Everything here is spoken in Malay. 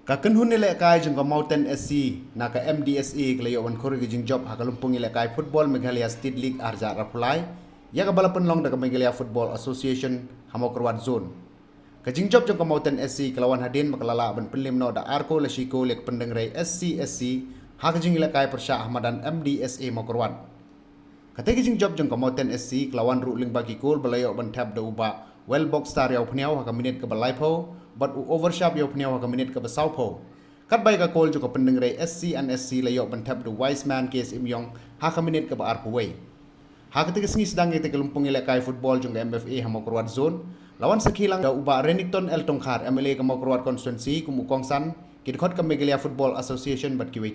Kaken hun ilekai jengko Mountain SC naka MDSA kelayo wan khori jing job hakalumpung ilekai football Meghalaya State League arja rapulai ya kabalapan long daga Meghalaya Football Association hamokrwat zone kajing job jengko Mountain SC kelawan hadin makalala ban pelim no da arko lashiko lek pendengrai SC hakajing ilekai persya Ahmadan MDSA mokrwat kate kajing job jengko Mountain SC kelawan ruling bagi kul balayo ban tab da uba well box star yaw pniaw haka minit ke balaipo but overshap yaw pniaw haka minit ke basaupo kat bai ka kol joko pendengrai SC and SC layo ban tab the wise man case imyong haka minit ke ba arpaway haka te kesngi sedang te kelumpung ilekai football jong MFA hamokrwat zone lawan sekilang da uba Renington El Tongkhar MLA ke mokrwat constituency kumukongsan kidkhot ke Meghalaya Football Association bat kiwe